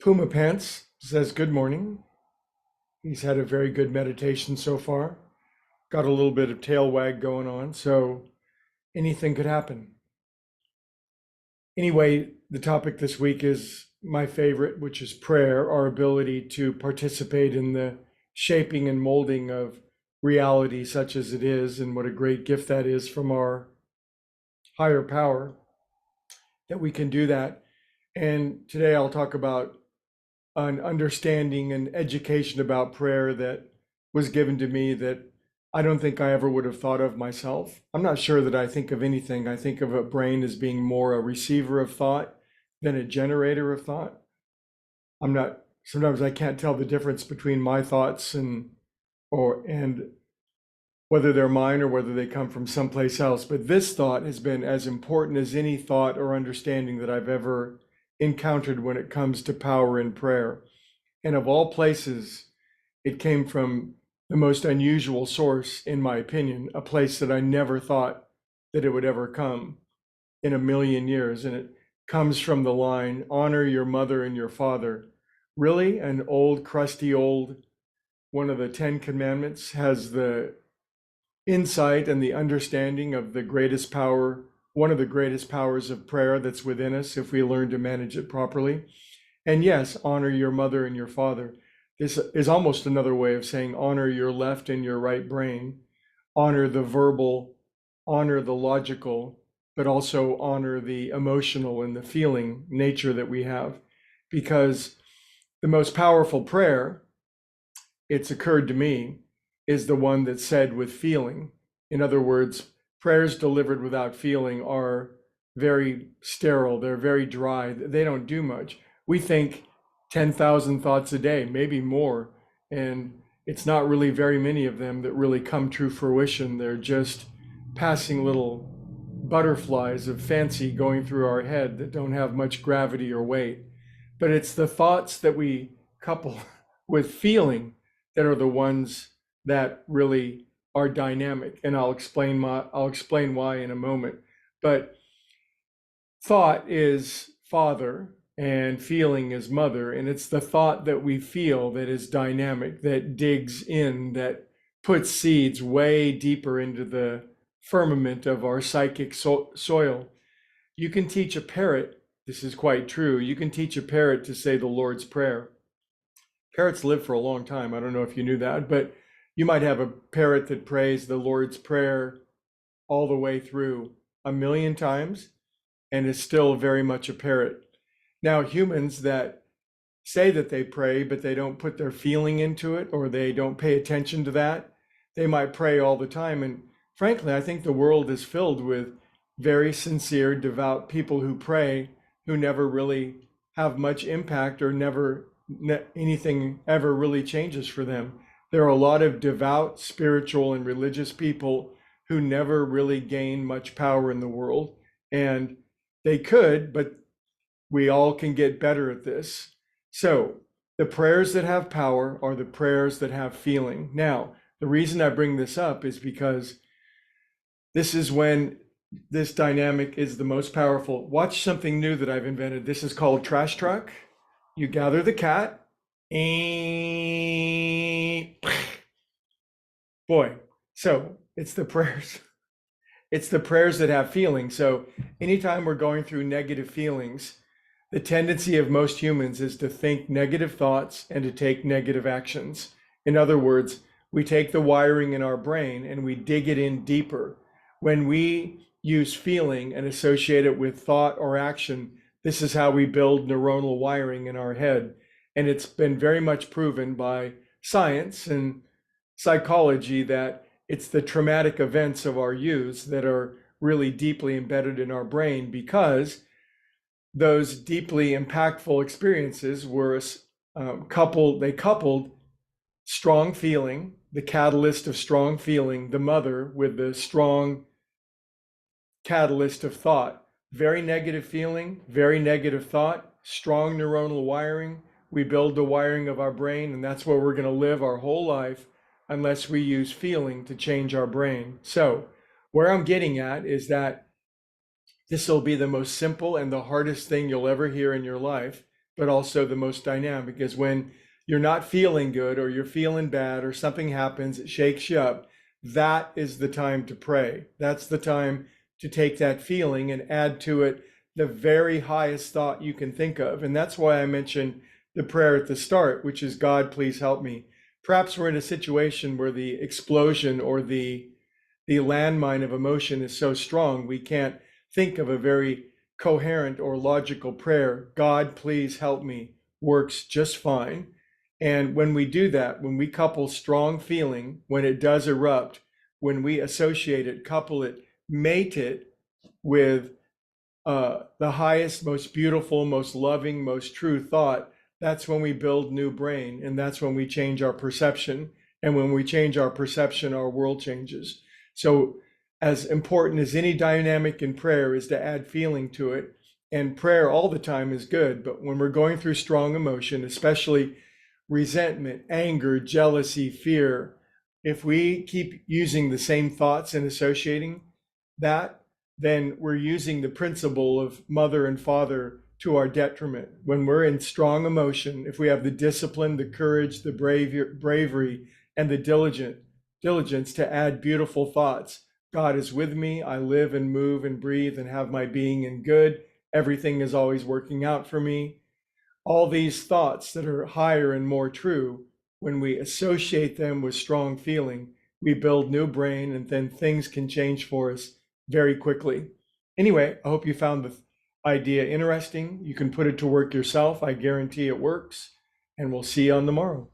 Puma Pants says good morning. He's had a very good meditation so far. Got a little bit of tail wag going on, so anything could happen. Anyway, the topic this week is my favorite, which is prayer, our ability to participate in the shaping and molding of reality such as it is, and what a great gift that is from our higher power that we can do that. And today I'll talk about an understanding and education about prayer that was given to me that I don't think I ever would have thought of myself. I'm not sure that I think of anything. I think of a brain as being more a receiver of thought than a generator of thought. Sometimes I can't tell the difference between my thoughts and whether they're mine or whether they come from someplace else. But this thought has been as important as any thought or understanding that I've ever encountered when it comes to power in prayer. And of all places, it came from the most unusual source, in my opinion, a place that I never thought that it would ever come in a million years. And it comes from the line, honor your mother and your father. Really, an old, crusty old, one of the 10 Commandments has the insight and the understanding of the greatest power, one of the greatest powers of prayer that's within us if we learn to manage it properly. And yes, honor your mother and your father. This is almost another way of saying honor your left and your right brain, honor the verbal, honor the logical, but also honor the emotional and the feeling nature that we have. Because the most powerful prayer, it's occurred to me, is the one that's said with feeling. In other words, prayers delivered without feeling are very sterile, they're very dry, they don't do much. We think 10,000 thoughts a day, maybe more, and it's not really very many of them that really come to fruition. They're just passing little butterflies of fancy going through our head that don't have much gravity or weight. But it's the thoughts that we couple with feeling that are the ones that really are dynamic, and I'll explain why in a moment. But thought is father and feeling is mother, and it's the thought that we feel that is dynamic, that digs in, that puts seeds way deeper into the firmament of our psychic soil. You can teach a parrot, this is quite true, you can teach a parrot to say the Lord's Prayer. Parrots live for a long time. I don't know if you knew that, but you might have a parrot that prays the Lord's Prayer all the way through 1,000,000 times and is still very much a parrot. Now, humans that say that they pray, but they don't put their feeling into it, or they don't pay attention to that, they might pray all the time. And frankly, I think the world is filled with very sincere, devout people who pray, who never really have much impact, or never anything ever really changes for them. There are a lot of devout, spiritual, and religious people who never really gain much power in the world. And they could, but we all can get better at this. So the prayers that have power are the prayers that have feeling. Now, the reason I bring this up is because this is when this dynamic is the most powerful. Watch something new that I've invented. This is called Trash Truck. You gather the cat. Boy, so it's the prayers. It's the prayers that have feeling. So anytime we're going through negative feelings, the tendency of most humans is to think negative thoughts and to take negative actions. In other words, we take the wiring in our brain and we dig it in deeper. When we use feeling and associate it with thought or action, this is how we build neuronal wiring in our head. And it's been very much proven by science and psychology that it's the traumatic events of our youth that are really deeply embedded in our brain, because those deeply impactful experiences were coupled strong feeling, the catalyst of strong feeling, the mother, with the strong catalyst of thought. Very negative feeling, very negative thought, strong neuronal wiring. We build the wiring of our brain, and that's where we're going to live our whole life unless we use feeling to change our brain. So where I'm getting at is that this will be the most simple and the hardest thing you'll ever hear in your life, but also the most dynamic. Is when you're not feeling good or you're feeling bad or something happens, it shakes you up. That is the time to pray. That's the time to take that feeling and add to it the very highest thought you can think of. And that's why I mentioned the prayer at the start, which is, God, please help me. Perhaps we're in a situation where the explosion or the landmine of emotion is so strong, we can't think of a very coherent or logical prayer. God, please help me works just fine. And when we do that, when we couple strong feeling, when it does erupt, when we associate it, couple it, mate it with the highest, most beautiful, most loving, most true thought, that's when we build new brain, and that's when we change our perception. And when we change our perception, our world changes. So as important as any dynamic in prayer is to add feeling to it, and prayer all the time is good, but when we're going through strong emotion, especially resentment, anger, jealousy, fear, if we keep using the same thoughts and associating that, then we're using the principle of mother and father to our detriment. When we're in strong emotion, if we have the discipline, the courage, the bravery, and the diligence to add beautiful thoughts, God is with me, I live and move and breathe and have my being in good, everything is always working out for me. All these thoughts that are higher and more true, when we associate them with strong feeling, we build new brain, and then things can change for us very quickly. Anyway, I hope you found the idea interesting. You can put it to work yourself. I guarantee it works. And we'll see you on the morrow.